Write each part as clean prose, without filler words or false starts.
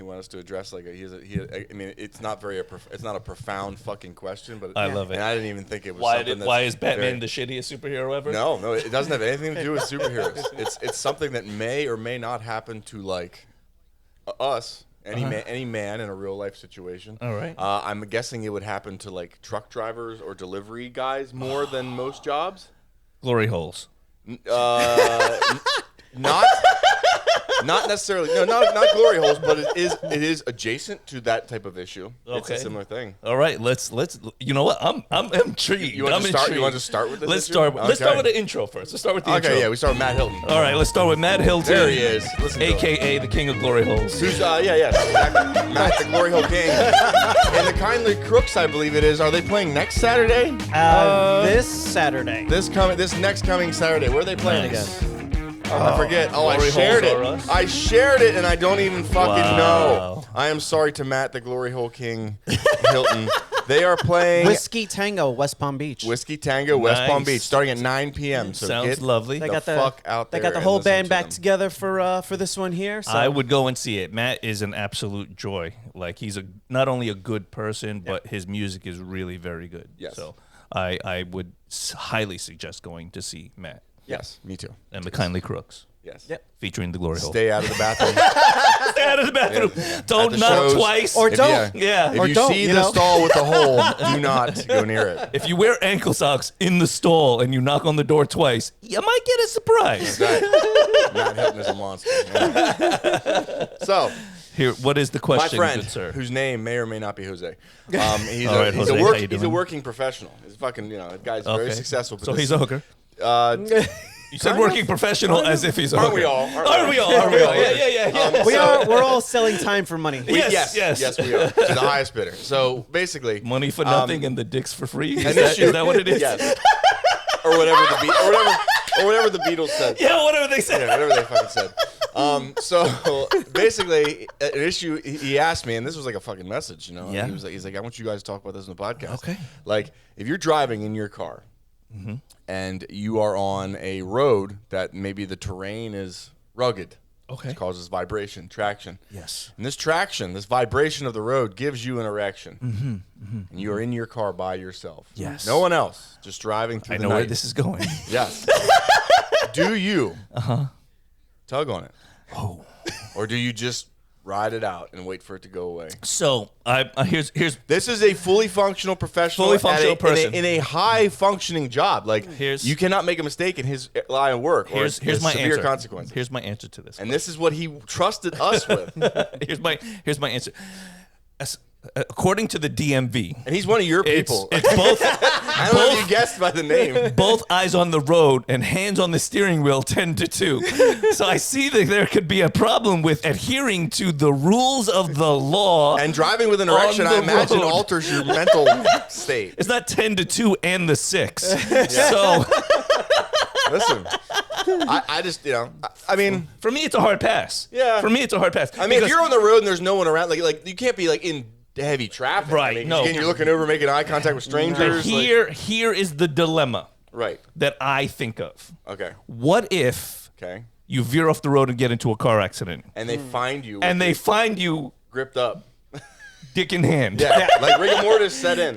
he wanted us to address like I mean, it's not a profound fucking question, but I love it. And I didn't even think it was. Why is Batman the shittiest superhero ever? No, it doesn't have anything to do with superheroes. It's something that may or may not happen to like us. Any man in a real life situation. All right. I'm guessing it would happen to like truck drivers or delivery guys more than most jobs. Glory holes. Not necessarily. No, not glory holes, but it is adjacent to that type of issue. Okay. It's a similar thing. All right, let's. You know what? I'm intrigued. You want to start with this? Let's issue? start. Okay. Let's start with the intro first. Let's start with the intro. Okay, yeah, we start with Matt Hilton. All right, let's start with Matt Hilton. There he is. Listen to AKA the King of Glory Holes. Who's exactly. Matt the Glory Hole King. And the Kindly Crooks, I believe it is. Are they playing next Saturday? This Saturday. This next coming Saturday. Where are they playing again? I forget. Oh, I Glory shared holes it. are us. I shared it, and I don't even fucking know. Wow. I am sorry to Matt, the Glory Hole King Hilton. They are playing Whiskey Tango, West Palm Beach. Whiskey Tango, West Palm Nice. Beach, starting at 9 p.m. So Sounds get lovely. the fuck out there. They got the and whole listen band to back them. together for this one here. So. I would go and see it. Matt is an absolute joy. Like he's not only a good person, but his music is really very good. Yes. So I would highly suggest going to see Matt Yes, me too. and the Kindly Crooks. Yes. Yep. Featuring the Glory Hole. Stay out of the bathroom. Stay out of the bathroom. Yeah. Don't At the knock shows. twice. Or If don't. Yeah. If Or you don't, see you the know? stall with the hole, do not go near it. If you wear ankle socks in the stall and you knock on the door twice, you might get a surprise. Matt Hilton is a monster. Yeah. So, Here, what is the my question, friend, good sir? whose name may or may not be Jose, he's All right, Jose, how you he's a doing? working professional. He's fucking, the guy's very successful. But So he's a hooker. You said Kind of. working professional as if he's a hooker. Aren't we all? Aren't we all? Aren't we all? Yeah. We're all selling time for money. Yes. Yes, we are. To the highest bidder. So basically, Money for nothing and the dicks for free. Is an that, issue- is that what it is? Yes. or whatever the Beatles said. Yeah, whatever they said. Yeah, whatever they fucking said. So basically, an issue he asked me, and this was like a fucking message, Yeah. He's like, I want you guys to talk about this in the podcast. Okay. Like, if you're driving in your car and you are on a road that maybe the terrain is rugged, Okay. it causes vibration, traction. Yes. And this traction, this vibration of the road gives you an erection. And you are in your car by yourself. Yes. No one else, just driving through I the know night. where this is going. Yes. Do you tug on it? Oh. Or do you just ride it out and wait for it to go away? So here's This is a fully functional professional, Fully functional person person. in a high functioning job. Like, Here's- you cannot make a mistake in his line of work. here's or there's my severe answer. consequences. Here's my answer to this. And this is what he trusted us with. here's my answer. According to the DMV, And he's one of your people. it's both I don't know if you guessed by the name. both eyes on the road and hands on the steering wheel 10-2. So I see that there could be a problem with adhering to the rules of the law. And driving with an erection, On I the imagine, road. alters your mental state. It's not 10-2 and the 6. So Listen, I just, I mean, for me, it's a hard pass. Yeah. For me, it's a hard pass. I mean, if you're on the road and there's no one around, like you can't be like in heavy traffic. Right, I mean, 'cause no. again, you're looking over, making eye contact with strangers. But here is the dilemma Right. that I think of. Okay. What if Okay. you veer off the road and get into a car accident, And they find you. and they find you gripped up. dick in hand? Yeah. Like rigor mortis set in.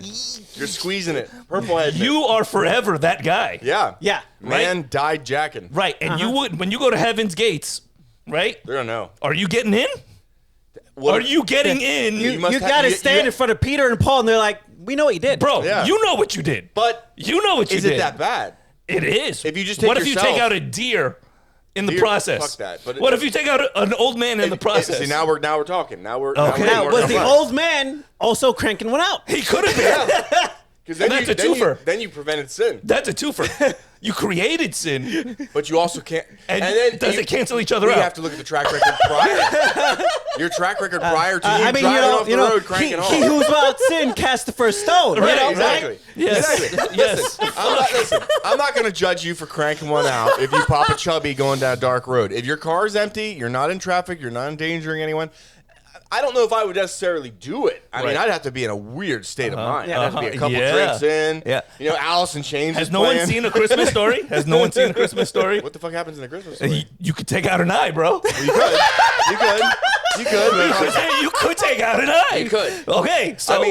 You're squeezing it. Purple head. You are forever that guy. Yeah. Yeah. Man died jacking. Right, and you would when you go to Heaven's Gates, right? They don't know. Are you getting in? What Are if- you getting in? You must got to you- stand you- in front of Peter and Paul, and they're like, "We know what you did, Bro, Yeah. you know what you did. But You know what you is did. it that bad? It is. If you just take what if you take yourself- out a deer in the Deer, process? fuck that, but what if you take out an old man in the process? See, now we're talking. Now we're Okay. Now, we're was working the on old man also cranking one out? He could have been. Because then, that's you, a twofer. then you prevented sin, That's a twofer. You created sin, but you also can't. and, then does you, it cancel each other We out? have to look at the track record prior. Your track record prior to you driving off the road, cranking home. he who's without sin cast the first stone. Right, you know, Exactly. right? Yes. Exactly. Yes. Listen, I'm not going to judge you for cranking one out if you pop a chubby going down a dark road. If your car's empty, you're not in traffic, you're not endangering anyone. I don't know if I would necessarily do it. I mean, Right. I'd have to be in a weird state of mind. I'd have to be a couple Yeah. drinks in. Yeah. Alice in Chains Has is no one playing. seen A Christmas Story? Has no one seen A Christmas Story? What the fuck happens in a Christmas story? You could take out an eye, bro. You could. You could. You could take out an eye. You could. Okay, so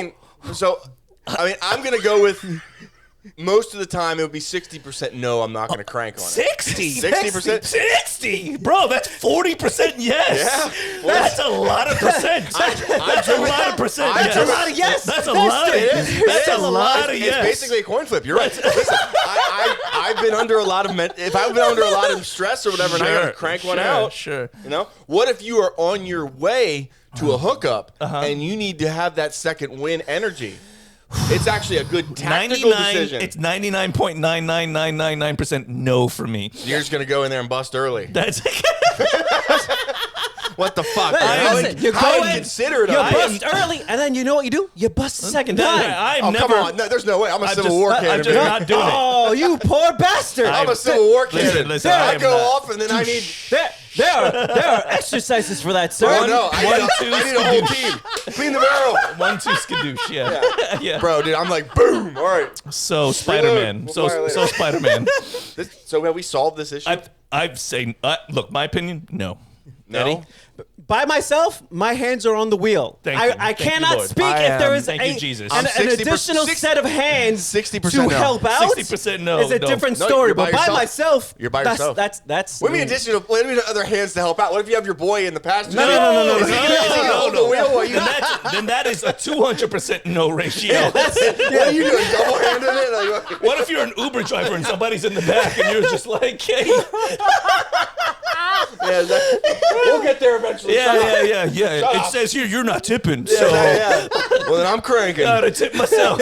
I mean, I'm gonna go with most of the time it would be 60% no. I'm not gonna crank on it. 60, 60%? 60, bro. That's 40% yes. Yeah. That's a lot of percent. That's a lot of percent. I Yes. do a lot of yes. That's a lot of yes. That's a lot of yes. It's basically a coin flip. You're right. Listen, I've been under a lot of if I've been under a lot of stress or whatever, and I gotta crank one out. Sure. You know, what if you are on your way to a hookup and you need to have that second win energy? It's actually a good tactical decision. It's 99.99999% no for me. You're just gonna go in there and bust early. That's What the fuck? Listen, you How go in, inconsiderate you of you. bust early, and then you know what you do? You bust the second time. I'm Oh, never. come on. No, there's no way. I'm a Civil War I'm candidate. just not doing it. Oh, you poor bastard! I'm a Civil War candidate. listen, I I am go not. off and then I need... There are exercises for that, sir. Oh, no. I two, need a whole team. Clean the barrel. 1-2 skadoosh, yeah. Yeah. Bro, dude, I'm like, boom. All right. So Spider-Man. We'll fire So later. Spider-Man. So have we solved this issue? I've saying, look, my opinion, no. No? Eddie? By myself, my hands are on the wheel. Thank you. I Thank you, cannot Lord. speak I if there am- is Thank you, Jesus. an 60% additional set of hands 60% to no. help out. 60% no. It's a no. different No, story. you're by But by yourself. myself, You're by that's, yourself. That's. What do you mean additional? What do you mean other hands to help out? What if you have your boy in the passenger No, seat? no. Is he gonna hold the wheel while you... Then that is a 200% no ratio. What are you doing? Double-handed it? Like, What if you're an Uber driver and somebody's in the back and you're just like, hey, we'll get there eventually. Shut up. yeah. It says here you're not tipping, so Yeah. Well, then I'm cranking. I gotta tip myself.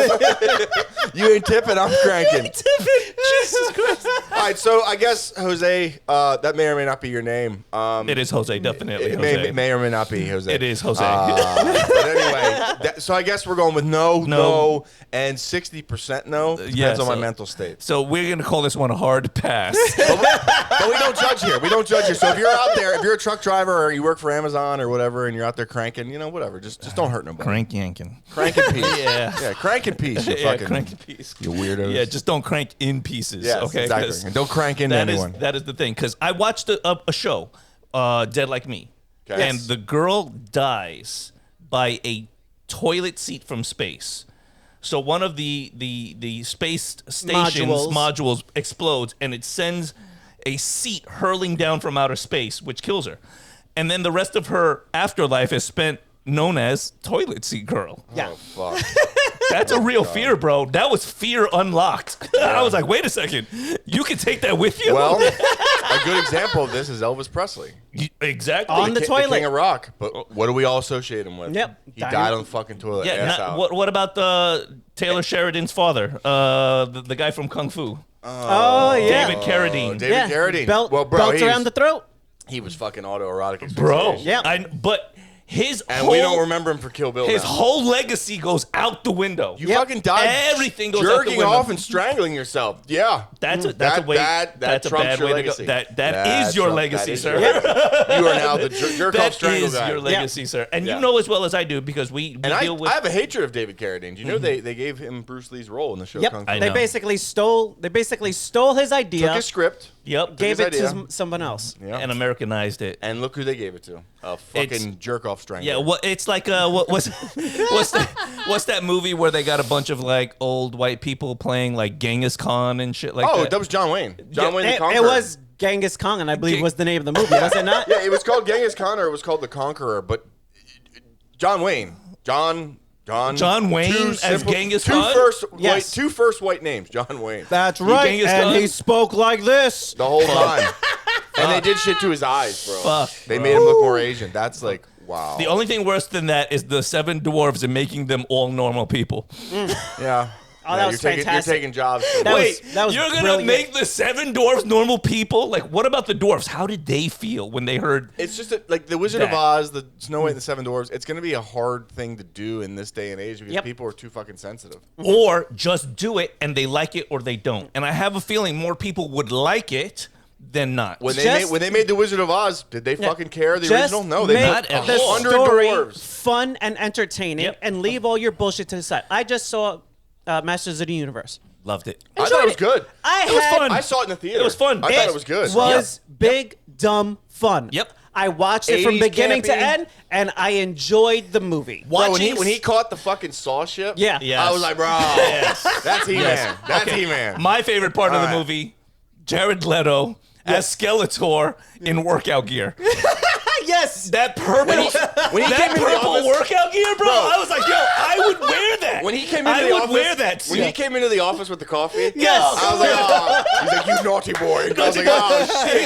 You ain't tipping, I'm cranking. Tipping, Jesus Christ. All right, so I guess, Jose, that may or may not be your name. It is Jose, definitely. It Jose. may or may not be Jose. It is Jose. But anyway, so I guess we're going with no, and 60% no. Depends yeah, on my so- mental state. So we're gonna call this one a hard pass. But we don't judge here. We don't judge here. So if you're out there, if you're a truck driver or you work for Amazon or whatever, and you're out there cranking, whatever. Just don't hurt nobody. Crank yanking. Crank in peace. Yeah. Crank in peace. You Yeah, fucking crank in peace. you weirdos. Yeah, just don't crank in pieces. Yes, okay, exactly. 'Cause And don't crank into anyone. That is the thing. Because I watched a show, Dead Like Me, Okay. and the girl dies by a toilet seat from space. So one of the space stations modules explodes, and it sends a seat hurling down from outer space, which kills her. And then the rest of her afterlife is spent known as Toilet Seat Girl. Yeah. Oh, fuck. That's a real fear, bro. That was fear unlocked. I was like, wait a second. You can take that with you? Well, a good example of this is Elvis Presley. Exactly. On the toilet. The King of Rock. But what do we all associate him with? Yep. He died on the fucking toilet. Yeah, ass out. what about the Taylor Sheridan's father? The guy from Kung Fu. Oh, yeah. David Carradine. David Carradine. Belt, Well, bro, belt he around was- the throat. He was fucking autoerotic. Bro. asphyxiation. Yeah. But his And whole, we don't remember him for Kill Bill his now. whole legacy goes out the window. You fucking died Everything goes out the jerking window. off and strangling yourself. Yeah. That's a That way. That's a trumps bad your way legacy. to go. That is your Trump- legacy, that is sir. your- You are now the jerk off That strangle is guy. your legacy, sir. And Yeah. you know as well as I do because we And I deal with. have a hatred of David Carradine. Do you know they gave him Bruce Lee's role in the show Yep. Kung Fu? I They know. basically stole his idea, Took his script. Yep. gave his it to idea. someone else. Yeah. And Americanized it. And look who they gave it to. A fucking jerk off strangler. Yeah, what it's like what's that movie where they got a bunch of like old white people playing like Genghis Khan and shit like Oh, that? that was John Wayne. John Yeah, Wayne the It Conqueror. was Genghis Khan, and I believe was the name of the movie, was it not? Yeah, it was called Genghis Khan or it was called The Conqueror, but John Wayne. John Wayne two as simple- Genghis two Khan? first Yes. two first white names, John Wayne. That's right. Genghis And Khan? he spoke like this. The whole time. And they did shit to his eyes, bro. Fuck, They made him look more Asian. That's like, wow. The only thing worse than that is the seven dwarves and making them all normal people. Yeah. Oh, that was you're fantastic. taking jobs. From That was- Wait, that was you're gonna brilliant. make the seven dwarves normal people? Like, what about the dwarves? How did they feel when they heard? It's just like the Wizard of That. Oz, the Snow White and the Seven Dwarfs. It's going to be a hard thing to do in this day and age because Yep. people are too fucking sensitive. Or just do it and they like it or they don't. And I have a feeling more people would like it than not. When Just- they made the Wizard of Oz, did they fucking care the Just original? No, they make Not made at the all. 100 story dwarves. fun and entertaining, Yep. and leave all your bullshit to the side. I just saw Masters of the Universe. Loved it. I thought it was good. I It was had fun. I saw it in the theater. It was fun. I thought it was good. Was big, dumb fun. Yep. I watched it from 80s beginning to campy. end, and I enjoyed the movie. Bro, when he caught the fucking saw ship, Yeah. Yes. I was like, bro, that's He-Man. Yes. That's Okay. He-Man. My favorite part of the All right. movie, Jared Leto as Skeletor in workout gear. Yes. That purple, when he that came into the purple office- workout gear, bro. Bro. I was like, yo, I would wear that. When he came into I the would office, wear that. when he came into the office with the coffee, Yes. I was like, oh. He's like, you naughty boy. I was like, oh shit.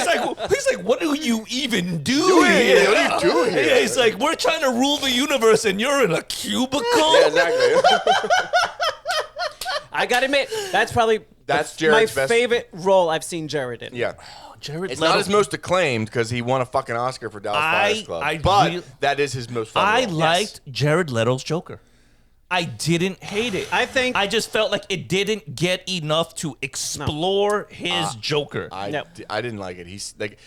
He's like, what do you even do Doing here? here? What are you doing here? Yeah, he's like, we're trying to rule the universe, and you're in a cubicle. Yeah, exactly. I gotta admit, that's probably That's my Jared's best. favorite role I've seen Jared in. Yeah. Jared It's Leto. not his most acclaimed because he won a fucking Oscar for Dallas Buyers Club. But that is his most fun I role. liked Jared Leto's Joker. I didn't hate it. I just felt like it didn't get enough to explore his Joker. I Yep. didn't like it. He's like,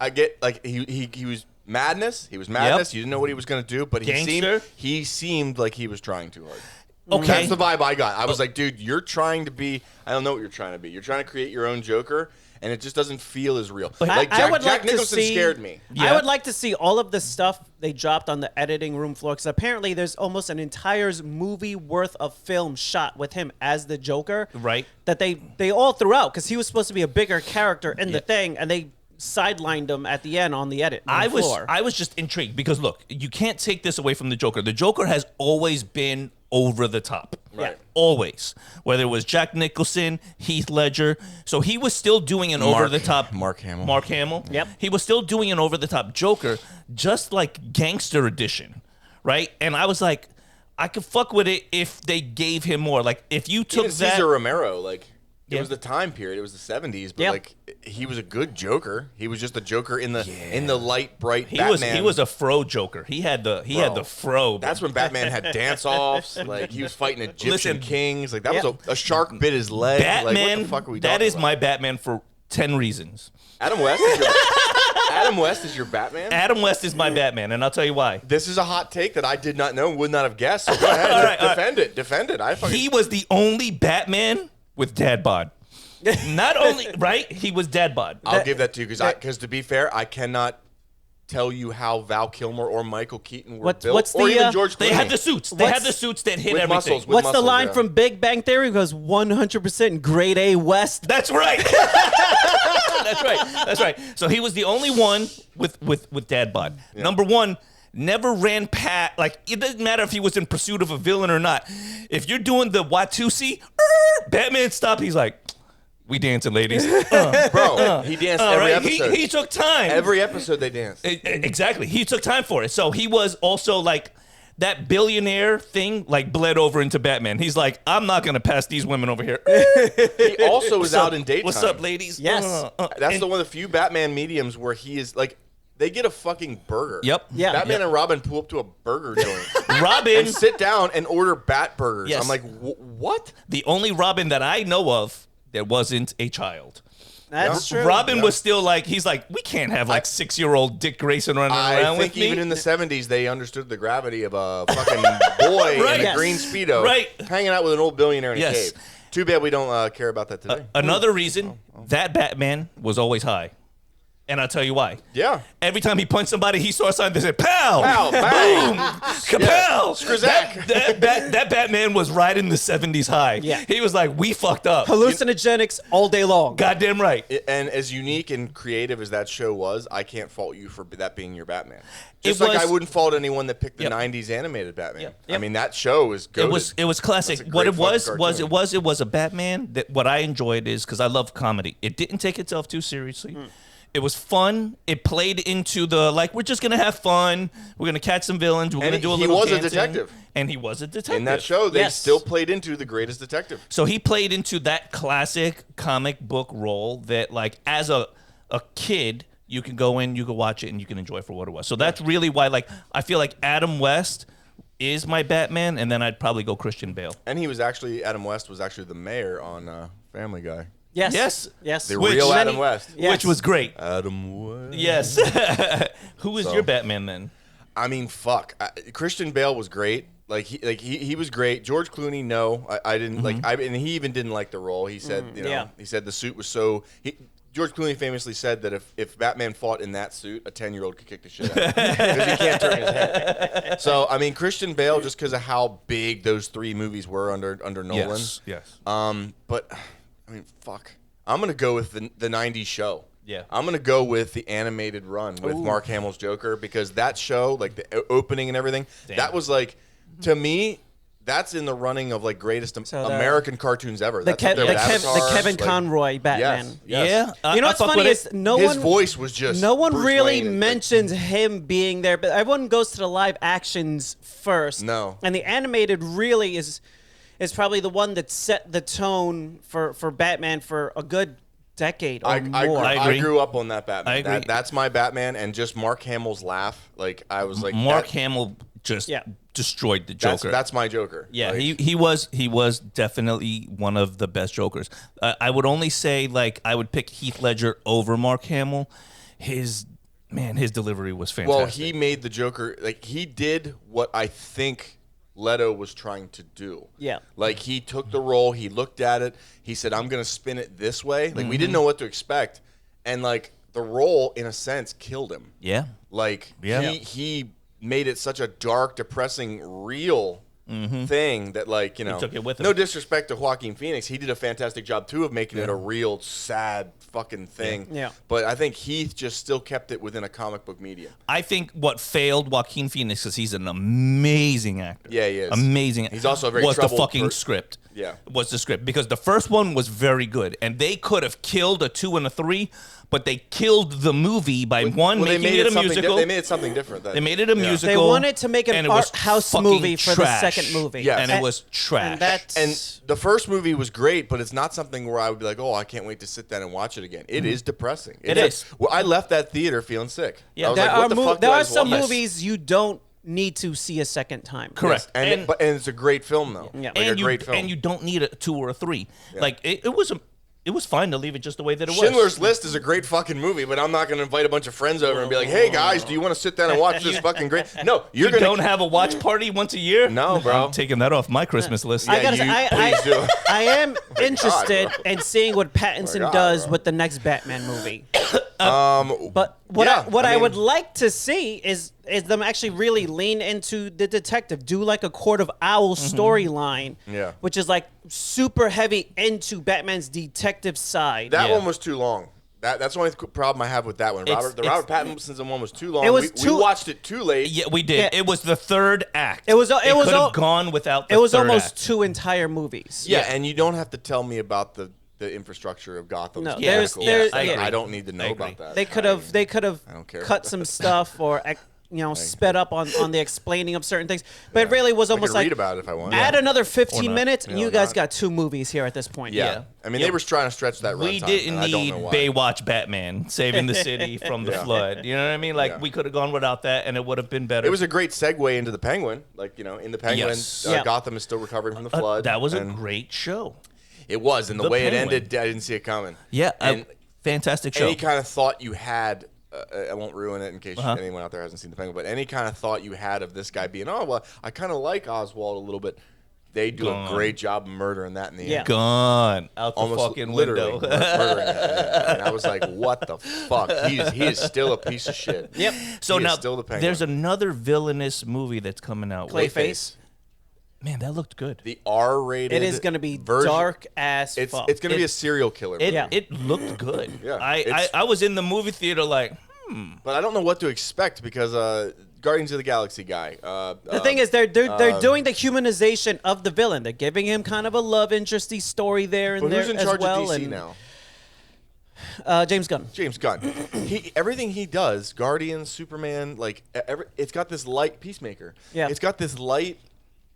I get like he was madness. He was madness. Yep. You didn't know what he was gonna do, but Gangster. he seemed like he was trying too hard. Okay. That's the vibe I got. I was like, dude, you're trying to be. I don't know what you're trying to be. You're trying to create your own Joker, and it just doesn't feel as real. Like I would Jack like to Nicholson see- scared me. Yeah. I would like to see all of the stuff they dropped on the editing room floor, because apparently there's almost an entire movie worth of film shot with him as the Joker. Right. That they all threw out because he was supposed to be a bigger character in the thing, and they sidelined him at the end on the edit. I floor. was just intrigued because look, you can't take this away from the Joker. The Joker has always been over the top. Right. Always. Whether it was Jack Nicholson, Heath Ledger. So he was still doing an over the top Mark Hamill. Mark Hamill. Yep. He was still doing an over the top Joker, just like Gangster Edition. Right? And I was like, I could fuck with it if they gave him more. Like if you took Even that Cesar Romero, like it Yeah. was the time period. It was the 70s, but Yeah. like he was a good Joker. He was just a Joker in the light, bright he Batman. he was a fro Joker. He had the fro. That's when Batman had dance-offs. Like he was fighting Egyptian Listen, kings. Like that yeah. was a shark bit his leg. Batman. Like what the fuck are we that talking is about? my Batman for 10 reasons. Adam West. Is your, Adam West is your Batman. Adam West is my Batman, and I'll tell you why. This is a hot take that I did not know, would not have guessed. So go ahead, All right, all defend it. Defend it. I fucking. He was the only Batman with dad bod. Not only right, he was dad bod. I'll give that to you because to be fair, I cannot tell you how Val Kilmer or Michael Keaton were built, what's or the, even George Clooney. They had the suits. They What's- had the suits that hit With everything. muscles, with What's the muscles, line yeah. from Big Bang Theory? It goes 100% grade A West. That's right. That's right. That's right. So he was the only one with dad bod. Number one, never ran past. Like it doesn't matter if he was in pursuit of a villain or not. If you're doing the Watusi, Batman stop. He's like, we dancing, ladies. Bro, he danced every Right? episode. He took time. Every episode they danced. Exactly. He took time for it. So he was also like that billionaire thing, like bled over into Batman. He's like, I'm not gonna pass these women over here. He also was out in daytime. What's up, ladies? Yes. That's the one of the few Batman mediums where he is like, they get a fucking burger. Yep. Yeah. Batman and Robin pull up to a burger joint Robin, and sit down and order Bat burgers. Yes. I'm like, what? the only Robin that I know of that wasn't a child. That's true. Robin was still like, he's like, we can't have like 6-year-old Dick Grayson running I around think with me. even in the 70s, they understood the gravity of a fucking boy Right. in a Yes. green Speedo Right. hanging out with an old billionaire in Yes. a cave. Too bad we don't care about that today. Another reason that Batman was always high. And I'll tell you why. Yeah. Every time he punched somebody, he saw something that said, pow! Pow, Boom! bang. Kapow! Skrzak. That Batman was riding the 70s high. Yeah. He was like, we fucked up. Hallucinogenics all day long. Goddamn right. And as unique and creative as that show was, I can't fault you for that being your Batman. It Just like was- I wouldn't fault anyone that picked the Yep. 90s animated Batman. Yep. I mean, that show is goated. It was classic. That's a What great it was fucking cartoon. it was a Batman that what I enjoyed is because I love comedy. It didn't take itself too seriously. It was fun. It played into the like we're just gonna have fun. We're gonna catch some villains. We're And gonna do a he little was a dancing. detective. And he was a detective In that show, they Yes. still played into the greatest detective. So he played into that classic comic book role that like as a kid you can go in, you can watch it, and you can enjoy for what it was. So that's really why like I feel like Adam West is my Batman, and then I'd probably go Christian Bale. And Adam West was actually the mayor on Family Guy. Yes. Yes. Yes. The Which- real Many- Adam West. Yes. Which was great. Adam West. Yes. Who is So- your Batman then? I mean, fuck. Christian Bale was great. He was great. George Clooney, no, I didn't Mm-hmm. and he even didn't like the role. He said, Yeah. he said the suit was so. George Clooney famously said that if Batman fought in that suit, a 10-year-old could kick the shit out of him because he can't turn his head. So I mean, Christian Bale, just because of how big those 3 movies were under Nolan. Yes. But I mean, fuck. I'm gonna go with the '90s show. Yeah. I'm gonna go with the animated run with Mark Hamill's Joker because that show, like the opening and everything, that was like, to me, that's in the running of like greatest American cartoons ever. The Kevin Conroy Batman. Yes. Yeah. You know what's funny is his voice was just no one Bruce really Wayne mentions him being there, but everyone goes to the live actions first. No. And the animated really is probably the one that set the tone for Batman for a good decade or more. I grew up on that Batman. I agree. That's my Batman, and just Mark Hamill's laugh. Like I was like, Mark Hamill just destroyed the Joker. That's my Joker. Yeah, like, he was definitely one of the best Jokers. I would only say like I would pick Heath Ledger over Mark Hamill. His delivery was fantastic. Well, he made the Joker, like he did what I think Leto was trying to do. Yeah. Like he took the role, he looked at it, he said, I'm going to spin it this way. Like we didn't know what to expect. And like the role, in a sense, killed him. Yeah. Like he made it such a dark, depressing, real thing that, like, you know, took it with him. No disrespect to Joaquin Phoenix, he did a fantastic job too of making it a real sad fucking thing. Yeah. But I think Heath just still kept it within a comic book medium. I think what failed Joaquin Phoenix, because he's an amazing actor. Yeah, he is. Amazing. He's also a very was the troubled fucking script. Yeah. Was the script. Because the first one was very good. And they could have killed a 2 and a 3, but they killed the movie by making it a musical. They made it something different. They made it a musical. They wanted to make an and it was art house fucking movie for the trash. second movie. Yes. And it was trash. And And the first movie was great, but it's not something where I would be like, oh, I can't wait to sit down and watch it again. It is depressing. It is. Well, I left that theater feeling sick. Yeah. I was there like, what the fuck there did I are just some watch? movies you don't need to see a second time. Correct. And it's a great film, though. Yeah. Like a great film. And you don't need a 2 or a 3. Like it was fine to leave it just the way that it was. Schindler's List is a great fucking movie, but I'm not going to invite a bunch of friends over and be like, hey, guys, do you want to sit down and watch this fucking great? No, You don't have a watch party once a year? No, bro. I'm taking that off my Christmas list. I gotta you say, please do. I am interested bro. in seeing what Pattinson God, does bro. with the next Batman movie. But What I mean, would like to see is them actually really lean into the detective, do like a Court of Owls storyline, Yeah. which is like super heavy into Batman's detective side. that one was too long. That's the only problem I have with that one. Robert Pattinson one was too long. It was we watched it too late. Yeah, we did. Yeah. It was the third act. It was could have gone without the it was third almost act. 2 entire movies. Yeah, and you don't have to tell me about the infrastructure of Gotham. No, It's there's- critical. there's- Like, yeah. I don't need to know I agree. about that. They could have I don't care. cut some stuff or sped up on the explaining of certain things, but it really was I almost could like read about it if I want. add another 15 not. minutes, and Yeah, you guys not. got 2 movies here at this point. Yeah. I mean, they were trying to stretch that We runtime, didn't and I don't need know why. Baywatch Batman saving the city from the flood. You know what I mean? Like, Yeah. we could have gone without that, and it would have been better. It was a great segue into the Penguin. Like, in the Penguin, Yes. Yeah. Gotham is still recovering from the flood. That was a and great show. It was, and the The way Penguin. it ended, I didn't see it coming. Yeah, and fantastic show. any kind of thought you had. I won't ruin it in case Uh-huh. anyone out there hasn't seen the Penguin, but any kind of thought you had of this guy being, oh well, I kind of like Oswald a little bit. They do Gone. a great job of murdering that in the Yeah. end. Gone out the Almost fucking literally window. murdering it. And I was like, what the fuck? He is still a piece of shit. Yep. So He is now still the Penguin. there's another villainous movie that's coming out. Clayface. Man, that looked good. The R-rated. It is going to be version. dark as It's fuck. going to be a serial killer. It Yeah. it looked good. Yeah, I it's- was in the movie theater like, but I don't know what to expect because Guardians of the Galaxy guy. The thing is, they're doing the humanization of the villain. They're giving him kind of a love interesty story there and but there who's in as charge well. of DC and, now? James Gunn. James Gunn. Everything he does, Guardians, Superman, like it's got this light Peacemaker. Yeah. It's got this light,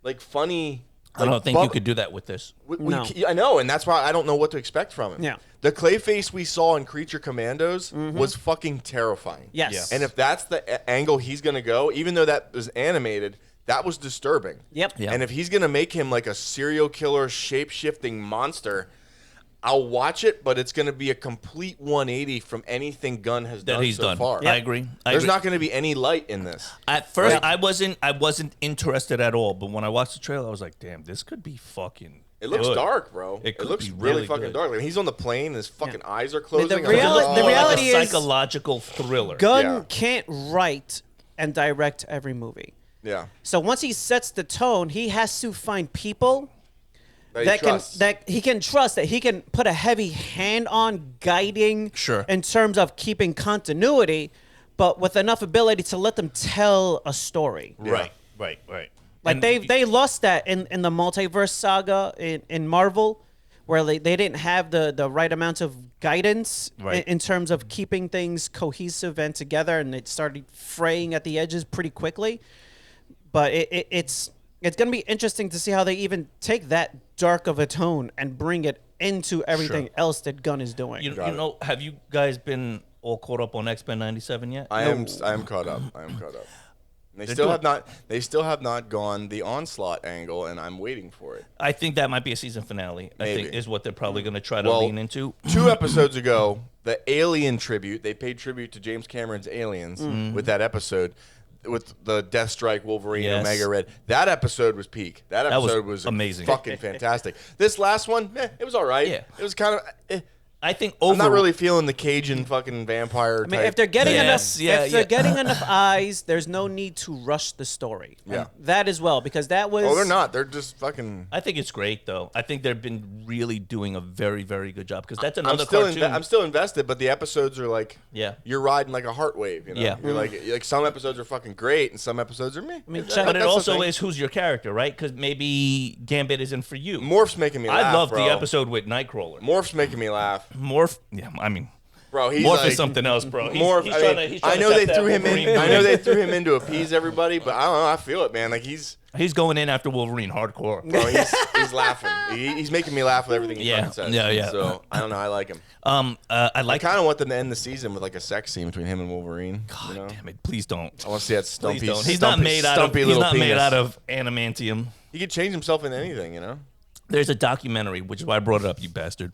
like funny. I don't think you could do that with this. No. I know, and that's why I don't know what to expect from him. Yeah. The Clayface we saw in Creature Commandos was fucking terrifying. Yes. And if that's the angle he's going to go, even though that was animated, that was disturbing. Yep. Yeah. And if he's going to make him like a serial killer, shape-shifting monster, I'll watch it, but it's going to be a complete 180 from anything Gunn has That done he's so done. far. I agree. There's not going to be any light in this. At first, Right. I wasn't interested at all, but when I watched the trailer, I was like, "Damn, this could be fucking It looks Good. dark, bro. It It could looks be really really fucking good. dark. Like, he's on the plane, and his fucking eyes are The closing. I'm like, reality- oh. the reality like is- a psychological thriller. Gunn Yeah. can't write and direct every movie. Yeah. So once he sets the tone, he has to find people That that he can trust, that he can put a heavy hand on, guiding Sure. in terms of keeping continuity, but with enough ability to let them tell a story. Right. Like And they lost that in the multiverse saga in Marvel, where they didn't have the right amount of guidance Right. in terms of keeping things cohesive and together, and it started fraying at the edges pretty quickly. But it's going to be interesting to see how they even take that dark of a tone and bring it into everything else that Gunn is doing. you know, have you guys been all caught up on X-Men 97 yet? I am caught up. I am caught up. And they still have not gone the onslaught angle, and I'm waiting for it. I think that might be a season finale. I think Maybe. is what they're probably going to try to Well, lean into. 2 episodes ago, the Alien tribute, they paid tribute to James Cameron's Aliens with that episode, with the Deathstrike, Wolverine, Yes. Omega Red. That episode was peak. That was episode was amazing. fucking fantastic. This last one, it was all right. Yeah. It was kind of. I think I'm not really feeling the Cajun fucking vampire. I mean, type. if they're getting Yes, enough, if they're yeah. getting enough eyes, there's no need to rush the story. Yeah. And that as well, because that was. Oh, they're not. They're just fucking. I think it's great though. I think they've been really doing a very, very good job because that's another I'm still cartoon. I'm still invested, but the episodes are like, Yeah. you're riding like a heart wave. You know? Yeah. You're like some episodes are fucking great, and some episodes are meh. I mean, That- check- But it that's the also thing. is who's your character, right? Because maybe Gambit isn't for you. Morph's making me laugh. I love bro. the episode with Nightcrawler. Morph's making me laugh, Morph, yeah, I mean, bro. He's Morph like, is something else, bro. Morph. He's I trying mean, to, he's trying I know to they set threw that him in. Wolverine I know movie. they threw him in to appease everybody, but I don't know. I feel it, man. Like he's He's going in after Wolverine hardcore. bro. He's laughing. He's making me laugh with everything he Yeah. fucking says. Yeah. So I don't know. I like him. I I like. kind of want them to end the season with like a sex scene between him and Wolverine. God you know? damn it! Please don't. I want to see that Please stumpy. don't. He's stumpy, not made out of. stumpy He's little not made penis. out of adamantium. He could change himself into anything, you know. There's a documentary, which is why I brought it up, you bastard,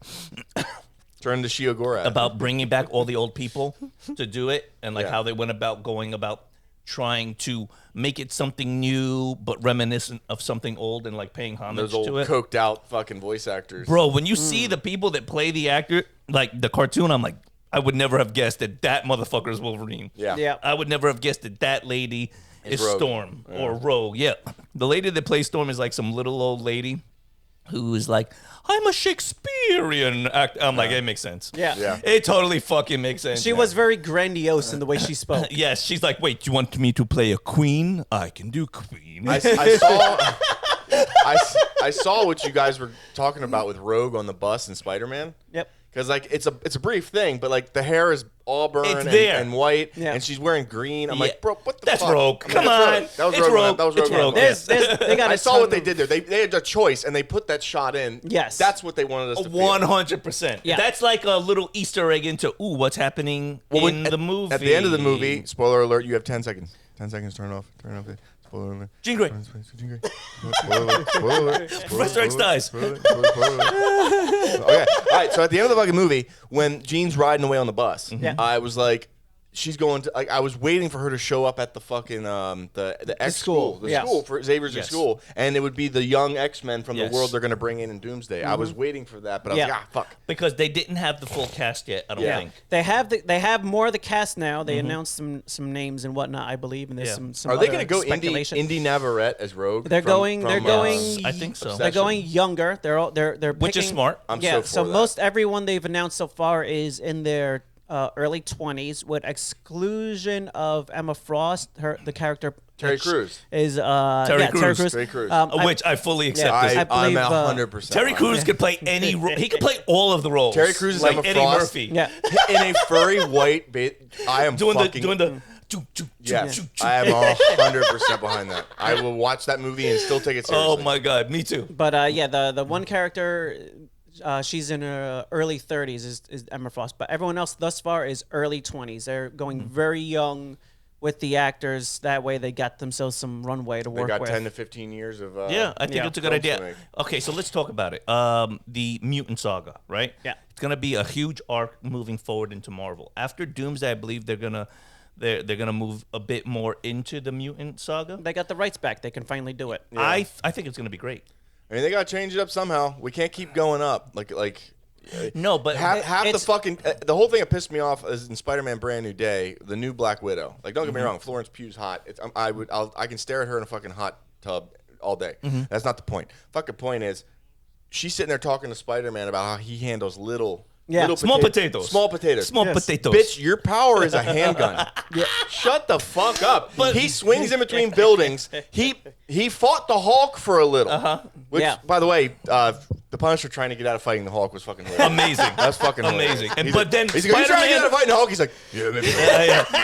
Turn to Shiogora. about bringing back all the old people to do it and like Yeah. how they went about going about trying to make it something new but reminiscent of something old and like paying homage those old to it. coked out fucking voice actors. Bro, when you see the people that play the actor, like the cartoon, I'm like, I would never have guessed that that motherfucker is Wolverine. Yeah. Yeah. I would never have guessed that that lady is Rogue. Storm or Rogue. Yeah. The lady that plays Storm is like some little old lady who is like, I'm a Shakespearean actor. I'm like, it makes sense. Yeah. Yeah. It totally fucking makes sense. She was very grandiose in the way she spoke. Yes, she's like, wait, you want me to play a queen? I can do queen. I saw. I saw what you guys were talking about with Rogue on the bus in Spider-Man. Yep. Because like it's a brief thing, but like the hair is auburn It's and, there. and white, Yeah. and she's wearing green. I'm Yeah. like, bro, what the That's fuck? Rogue. I'm like, Come that's on. Rogue. That was It's Rogue. Rogue. That was It's Rogue. Rogue. Yes. They got I a saw ton what they of- did there. They had a choice, and they put that shot in. Yes. That's what they wanted us to feel. 100%. Yeah. That's like a little Easter egg into, what's happening in the movie. At the end of the movie, spoiler alert, you have 10 seconds. 10 seconds, turn it off. Turn it off. Spoiler alert. Jean Grey. Jean Grey. Spoiler alert. Spoiler alert. Professor X dies. Spoiler alert. Spoiler alert. Okay. All right. So at the end of the fucking movie, when Jean's riding away on the bus, Yeah. I was like, she's going to. Like, I was waiting for her to show up at the fucking the X school. the Yes. school for Xavier's Yes. school, and it would be the young X-Men from Yes. the world they're going to bring in Doomsday. I was waiting for that, but I was Yeah. like, fuck. Because they didn't have the full cast yet, I don't Yeah. think. They have more of the cast now. They announced some names and whatnot, I believe, and there's Yeah. some. Are they going to go speculation. Indy Navarrete as Rogue? They're going. They're going. I think so. They're Obsession. going younger. They're Which is picking- smart. I'm yeah. so for that. most everyone they've announced so far is in their early 20s, with exclusion of Emma Frost. The character Terry which Crews. is Terry Crews. Terry Crews. Which I fully accept. Yeah. this. I I'm believe, 100%. Terry Crews could play any role. He could play all of the roles. Terry Crews is like Emma Eddie Frost. Murphy. Yeah. in a furry white bit. I am Doing fucking. the Yes, I am 100% behind that. I will watch that movie and still take it seriously. Oh my god, me too. But yeah, the one character, she's in her early 30s, is Emma Frost. But everyone else thus far is early 20s. They're going very young with the actors. That way, they got themselves some runway to They work got with. 10 to 15 years of. Yeah, I think yeah, it's a good films to idea. make. Okay, so let's talk about it. The Mutant Saga, right? Yeah. It's gonna be a huge arc moving forward into Marvel. After Doomsday, I believe they're gonna move a bit more into the Mutant Saga. They got the rights back. They can finally do it. I think it's gonna be great. I mean, they got to change it up somehow. We can't keep going up. No, but half the fucking the whole thing that pissed me off is in Spider-Man Brand New Day, the new Black Widow. Like, don't get me wrong, Florence Pugh's hot. I can stare at her in a fucking hot tub all day. That's not the point. Fucking point is, she's sitting there talking to Spider-Man about how he handles little small potatoes. Small potatoes. Small potatoes. Bitch, your power is a handgun. Shut the fuck up. But he swings in between buildings. He fought the Hulk for a little. Which, by the way, the Punisher trying to get out of fighting the Hulk was fucking hilarious. Amazing. That's fucking amazing. Hilarious. But then he's trying to get out of fighting the Hulk. He's like, yeah, maybe.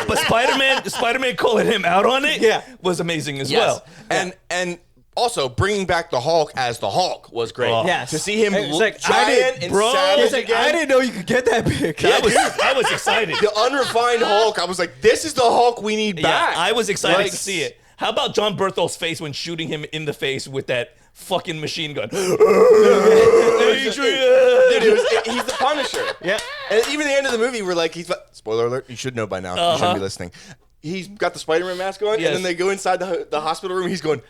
But Spider-Man calling him out on it was amazing as well. And also, bringing back the Hulk as the Hulk was great. Yes. To see him like, giant and savage again. I didn't know you could get that big. I was excited. The unrefined Hulk, I was like, this is the Hulk we need back. I was excited to see it. How about John Berthol's face when shooting him in the face with that fucking machine gun? Dude, he's the Punisher. Yeah. And even the end of the movie, we're like, spoiler alert, you should know by now. You shouldn't be listening. He's got the Spider-Man mask on, and then they go inside the hospital room. He's going,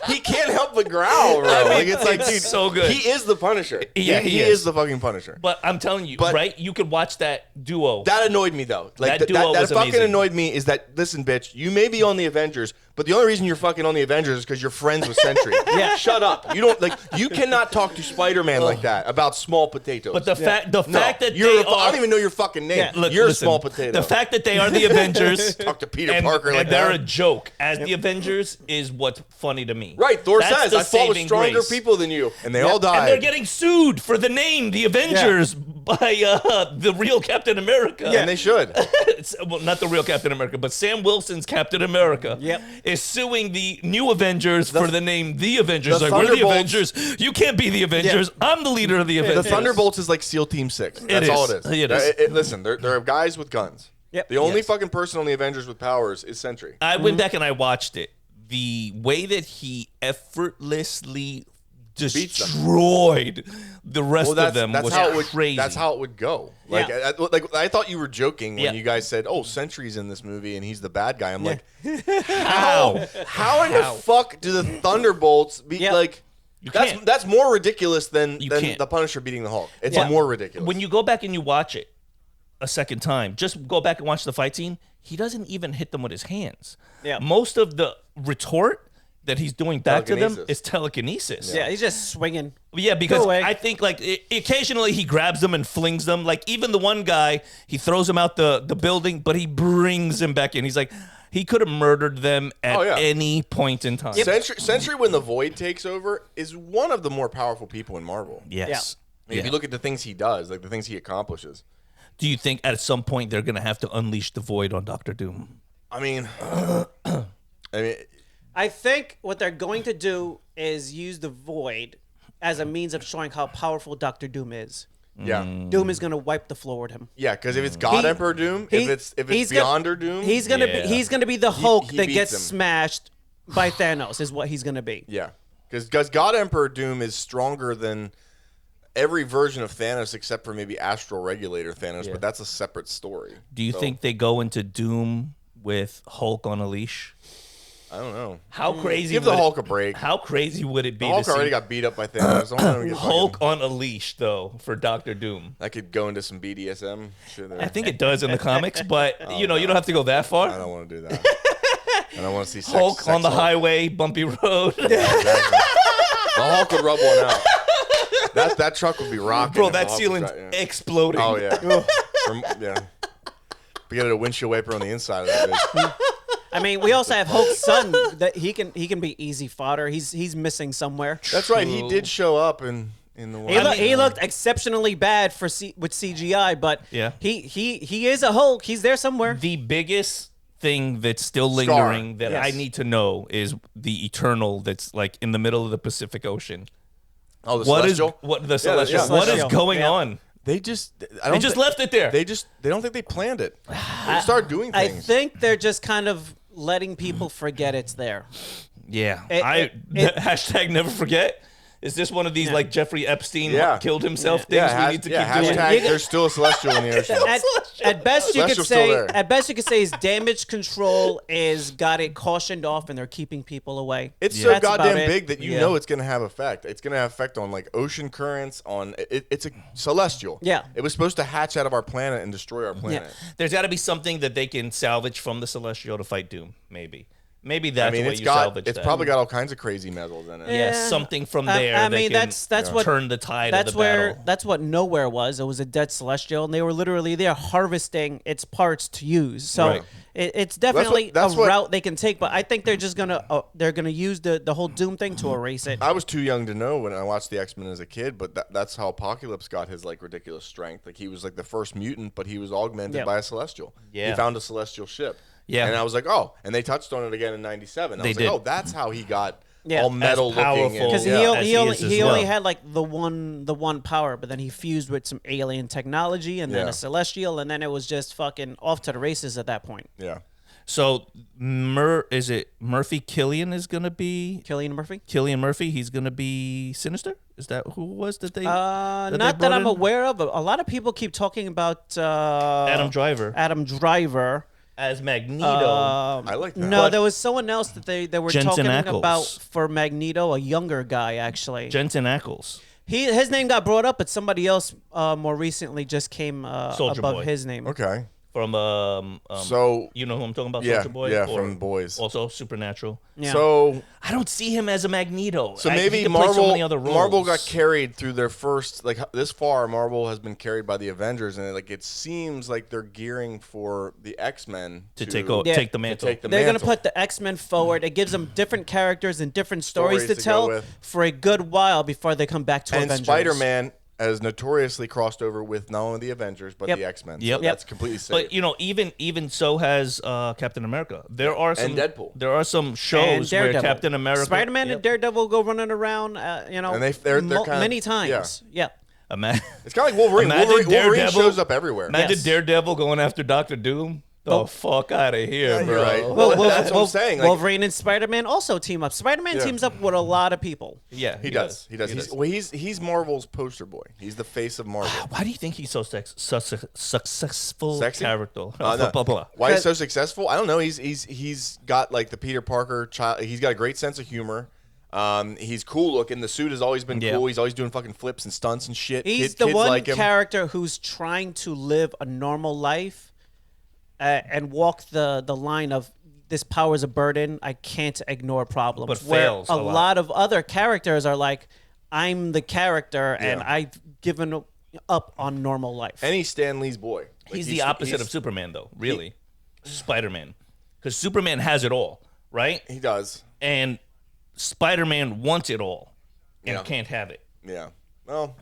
he can't help but growl, bro. It's like, dude, so good. He is the Punisher. Yeah, he is the fucking Punisher. But I'm telling you, right? You could watch that duo. That annoyed me, though. Like, that duo was fucking amazing. annoyed me is that, listen, bitch, you may be on the Avengers, but the only reason you're fucking on the Avengers is because you're friends with Sentry. Shut up. You cannot talk to Spider-Man like that about small potatoes. But the fact that I don't even know your fucking name. You're a small potato. The fact that they are the Avengers, talk to Peter Parker like and they're that. a joke as the Avengers is what's funny to me. Right, Thor That's says, the I fought with saving stronger grace. people than you. And they all died. And they're getting sued for the name, the Avengers, by the real Captain America. And they should. Well, not the real Captain America, but Sam Wilson's Captain America is suing the new Avengers for the name The Avengers. Like, we're the Avengers. You can't be the Avengers. I'm the leader of the Avengers. The Thunderbolts is like SEAL Team 6. That's all it is. It is. Listen, there are guys with guns. The only fucking person on the Avengers with powers is Sentry. I went back and I watched it. The way that he effortlessly destroyed the rest of them was crazy. That's how it would go. I thought you were joking when you guys said, "Oh, Sentry's in this movie and he's the bad guy." I'm like, how in the fuck do the Thunderbolts be like? That's more ridiculous than the Punisher beating the Hulk. It's more ridiculous. When you go back and you watch it a second time, just go back and watch the fight scene. He doesn't even hit them with his hands. Most of the retort that he's doing back to them is telekinesis. He's just swinging. Yeah, because I think occasionally he grabs them and flings them. Like even the one guy, he throws him out the building, but he brings him back in. He's like, he could have murdered them at any point in time. Sentry, when the Void takes over, is one of the more powerful people in Marvel. Yes. If you look at the things he does, like the things he accomplishes. Do you think at some point they're going to have to unleash the Void on Dr. Doom? I mean, I think what they're going to do is use the Void as a means of showing how powerful Dr. Doom is. Yeah. Doom is going to wipe the floor with him. Yeah, because if it's God Emperor Doom, if it's Beyonder Doom, he's going to be the Hulk that gets smashed by Thanos is what he's going to be. Yeah. Because God Emperor Doom is stronger than every version of Thanos except for maybe Astral Regulator Thanos, but that's a separate story. Do you think they go into Doom with Hulk on a leash? I don't know. How crazy? Give the Hulk a break. How crazy would it be? The Hulk already got beat up by Thanos. Hulk on a leash, though, for Dr. Doom. That could go into some BDSM shit there. I think it does in the comics, but you don't have to go that far. I don't want to do that. I don't want to see sex, Hulk on the highway, bumpy road. Yeah, exactly. The Hulk would rub one out. That truck would be rocking. Bro, that ceiling's exploding. Oh yeah. We got a windshield wiper on the inside of that bitch. I mean, we also have Hulk's son that he can be easy fodder. He's missing somewhere. That's right. He did show up in the world. He looked exceptionally bad with CGI, but he is a Hulk. He's there somewhere. The biggest thing that's still lingering that I need to know is the Eternal that's like in the middle of the Pacific Ocean. Oh, the Celestial? The Celestial. What is going on? They just left it there. They don't think they planned it. They start doing things. I think they're just kind of letting people forget it's there. Yeah. Hashtag never forget. Is this one of these like Jeffrey Epstein killed himself things we need to keep doing? Hashtag, there's still a celestial in the ocean. At best you could say his damage control is got it cautioned off and they're keeping people away. It's so goddamn big that you know it's going to have effect. It's going to have effect on like ocean currents. It's a celestial. Yeah, it was supposed to hatch out of our planet and destroy our planet. Yeah. There's got to be something that they can salvage from the celestial to fight Doom. Maybe that's what you salvage. It's probably got all kinds of crazy metals in it. Yeah, something from there. I mean, that's what turn the tide of the battle. That's what Nowhere was. It was a dead celestial, and they were literally there harvesting its parts to use. So it's definitely a route they can take. But I think they're just gonna use the whole Doom thing to erase it. I was too young to know when I watched the X-Men as a kid, but that's how Apocalypse got his like ridiculous strength. Like he was like the first mutant, but he was augmented by a celestial. Yeah, he found a celestial ship. Yeah, and I was like, oh, and they touched on it again in '97. I was like, oh, that's how he got all metal looking. Because he only had like the one power, but then he fused with some alien technology and then a celestial, and then it was just fucking off to the races at that point. Yeah. So is it Murphy Killian is gonna be Cillian Murphy? Cillian Murphy, he's gonna be Sinister? Is that who it was that they not that I'm aware of. A lot of people keep talking about Adam Driver. As Magneto. I like that. No, there was someone else that they were Jensen talking about for Magneto, a younger guy actually. Jensen Ackles. His name got brought up, but somebody else more recently just came above his name. Okay. From so you know who I'm talking about, Soldier Boy? Yeah, from Boys. Also Supernatural. Yeah. So I don't see him as a Magneto. So maybe Marvel got carried through their first this far. Marvel has been carried by the Avengers, and it seems like they're gearing for the X-Men to take the mantle. They're going to put the X-Men forward. It gives them different characters and different stories to tell for a good while before they come back to Avengers. And Spider-Man has notoriously crossed over with not only the Avengers but the X-Men. So that's completely safe. But even so has Captain America. There are some and Deadpool. There are some shows where Captain America, Spider-Man, and Daredevil go running around. And they're many times. Yeah. It's kind of like Wolverine. Wolverine shows up everywhere. Imagine Daredevil going after Dr. Doom. The fuck out of here, bro. Right. Well, that's what I'm saying. Wolverine and Spider-Man also team up. Spider-Man teams up with a lot of people. Yeah, he does. He's Marvel's poster boy. He's the face of Marvel. Why do you think he's so successful character? Why he's so successful? I don't know. He's got like the Peter Parker child. He's got a great sense of humor. He's cool looking. The suit has always been cool. He's always doing fucking flips and stunts and shit. He's the one character who's trying to live a normal life. And walk the line of this power is a burden. I can't ignore problems. But fails a lot of other characters are like, I'm the character and I've given up on normal life. And he's Stan Lee's boy. He's the opposite of Superman, though. Really, Spider-Man, because Superman has it all, right? He does. And Spider-Man wants it all and can't have it. Yeah. Well,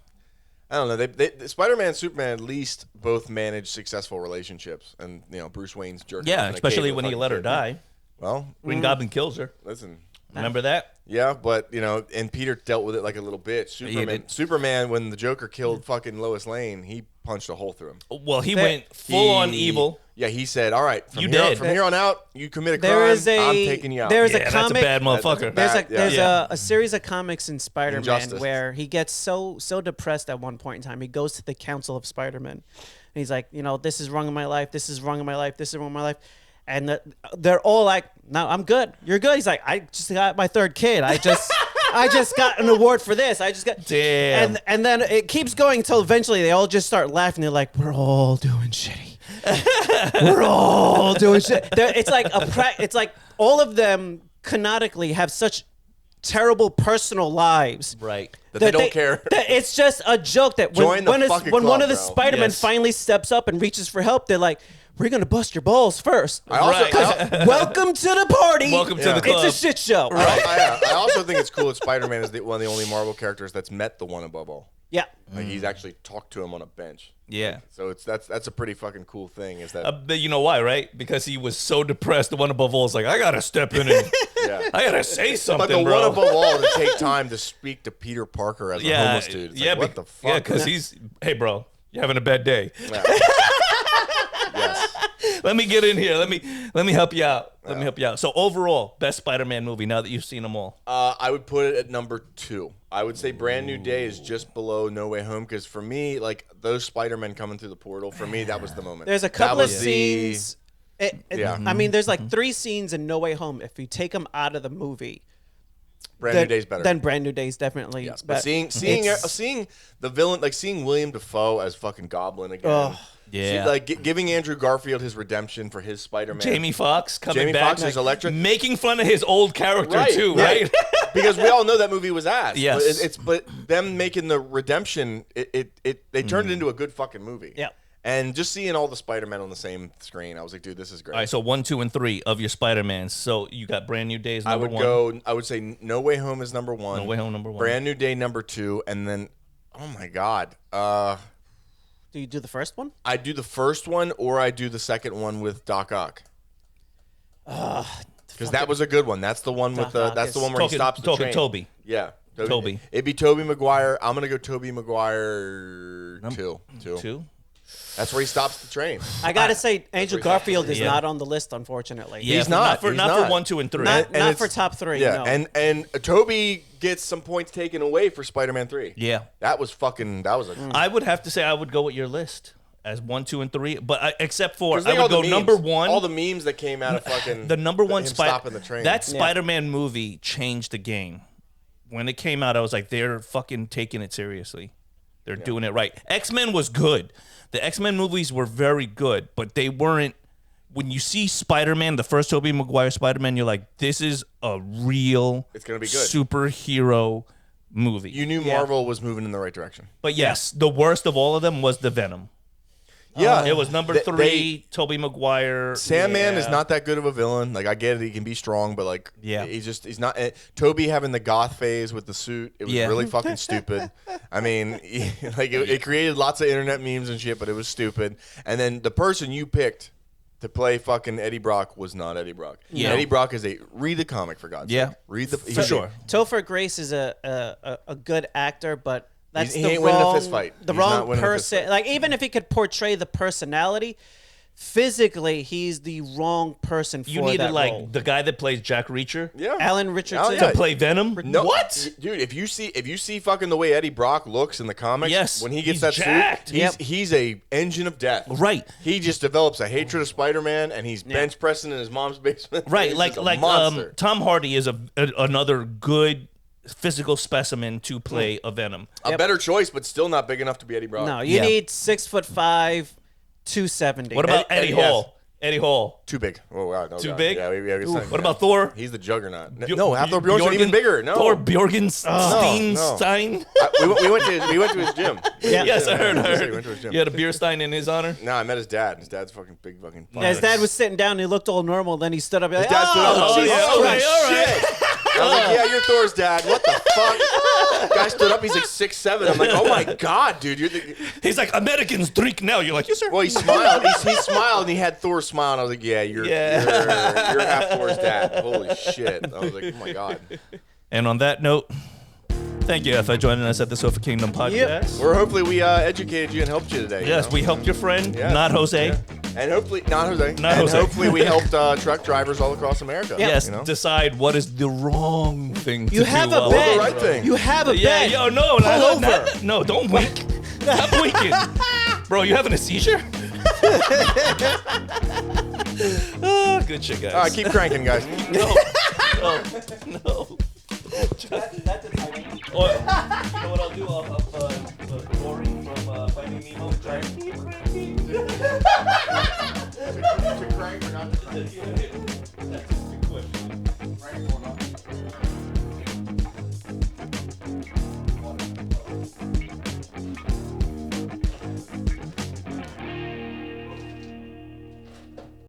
I don't know. Spider-Man and Superman at least both manage successful relationships, and Bruce Wayne's jerking. Yeah, especially when he let her die. Well, Green Goblin kills her. Listen, remember that? Yeah, but and Peter dealt with it like a little bitch. Superman, when the Joker killed fucking Lois Lane, he punched a hole through him. Well, he went full on evil. Yeah, he said, "All right, from here on out, you commit a crime. I'm taking you out." There's a comic. That's a bad motherfucker. There's a series of comics in Spider-Man where he gets so depressed at one point in time. He goes to the Council of Spider-Man, and he's like, this is wrong in my life. This is wrong in my life. This is wrong in my life. And they're all like, "No, I'm good. You're good." He's like, "I just got my third kid. I just got an award for this. I just got." Damn. And then it keeps going until eventually they all just start laughing. They're like, "We're all doing shitty. We're all doing shit." It's like all of them canonically have such terrible personal lives, right? That they don't care. It's just a joke that when one of the Spider-Men finally steps up and reaches for help, they're like, "We're gonna bust your balls first." Welcome to the party. Welcome to the club. It's a shit show. Right. I also think it's cool that Spider-Man is one of the only Marvel characters that's met the one above all. Yeah. Like he's actually talked to him on a bench. Yeah. So that's a pretty fucking cool thing. Is that you know why, right? Because he was so depressed. The one above all is like, I gotta step in and I gotta say something. But the bro. one above all to take time to speak to Peter Parker as a homeless dude. It's like, what the fuck? Yeah, because hey, bro, you having a bad day. Yeah. Yes. Let me get in here. Let me help you out. Let me help you out. So overall, best Spider-Man movie now that you've seen them all. I would put it at number 2. I would say Brand New Day is just below No Way Home because for me, like those Spider-Men coming through the portal, for me that was the moment. There's a couple of scenes. I mean, there's like 3 scenes in No Way Home. If you take them out of the movie, Brand New Day's better. Then Brand New Day's definitely. Yes, but seeing the villain, like seeing William Dafoe as fucking Goblin again. Yeah, like giving Andrew Garfield his redemption for his Spider-Man. Jamie Foxx coming Jamie back, Foxx is electric, making fun of his old character too, right? Because we all know that movie was ass. Yes, but them making the redemption, they turned it into a good fucking movie. Yeah. And just seeing all the Spider-Men on the same screen, I was like, dude, this is great. All right, so 1, 2, and 3 of your Spider-Mans. So you got Brand New Day as number 1. I would say No Way Home is number 1. No Way Home number 1. Brand New Day number 2, and then, oh my God. Do you do the first one? I do the first one, or I do the second one with Doc Ock. Because that was a good one. That's the one with the. That's the one where he stops the train. Toby. Yeah. Toby. It'd be Tobey Maguire. I'm gonna go Tobey Maguire 2. 2. That's where he stops the train. I gotta say, Andrew Garfield is not on the list, unfortunately. Yeah, he's not. Not for 1, 2, and 3. Not for top 3. Yeah, no. and Toby gets some points taken away for Spider-Man 3. Yeah, that was a. I would have to say I would go with your list as 1, 2, and 3, but except for I would go memes, number 1. All the memes that came out of fucking the number 1 stopping the train. That Spider-Man movie changed the game. When it came out, I was like, they're fucking taking it seriously. They're doing it right. X-Men was good. The X-Men movies were very good, but they weren't. When you see Spider-Man, the first Tobey Maguire Spider-Man, you're like, this is a real it's gonna be good superhero movie. You knew Marvel was moving in the right direction. But yes, the worst of all of them was the Venom. Yeah, it was number 3, Tobey Maguire. Sandman is not that good of a villain. Like I get it, he can be strong, but like, he's not. Toby having the goth phase with the suit, it was really fucking stupid. I mean, it created lots of internet memes and shit, but it was stupid. And then the person you picked to play fucking Eddie Brock was not Eddie Brock. Yeah, Eddie Brock is read the comic for God's sake. Read the for sure. Topher Grace is a good actor, but. That's he ain't winning a fist fight. The He's wrong person. Like even if he could portray the personality, physically he's the wrong person for that role. You needed like the guy that plays Jack Reacher, Alan Richardson, to play Venom. No, what, dude? If you see fucking the way Eddie Brock looks in the comics, when he gets that jacked. suit, he's a engine of death. Right. He just develops a hatred of Spider-Man, and he's bench pressing in his mom's basement. Right. Like Tom Hardy is another good physical specimen to play a Venom. A better choice, but still not big enough to be Eddie Brock. No, you need 6'5", 270. What about Eddie Hall? Eddie Hall. Too big. Oh, wow. No, Too big? Yeah, what about Thor? He's the juggernaut. No, Hathor Bjornsson even bigger. No. Thor Bjorgenstein. We went to his gym. Yes, I heard. We went to his gym. You had a beer stein in his honor? No, I met his dad. His dad's fucking big fucking. Yeah, his dad was sitting down and he looked all normal. Then he stood up. His dad stood up. All right. I was like, yeah, you're Thor's dad. What the fuck? Guy stood up. He's like 6'7". I'm like, oh my god, dude. He's like, Americans drink now. You're like, yes, sir. Well, he smiled. He smiled and he had Thor's smile. And I was like, yeah, you're half Thor's dad. Holy shit. I was like, oh my god. And on that note, thank you for joining us at the Sofa Kingdom podcast. Yep. Hopefully we educated you and helped you today. Yes, we helped your friend, not Jose. Yeah. And hopefully, hopefully we helped truck drivers all across America. Yes, decide what is the wrong thing to do. You have a bed. The right thing. You have a bed. Yeah, no, no, don't wink. Stop winking. Bro, you having a seizure? Oh, good shit, guys. All right, keep cranking, guys. No. That's a timing. You know what I'll do? I'll have Dory from Finding Nemo try to keep cranking. To crank or not to crank?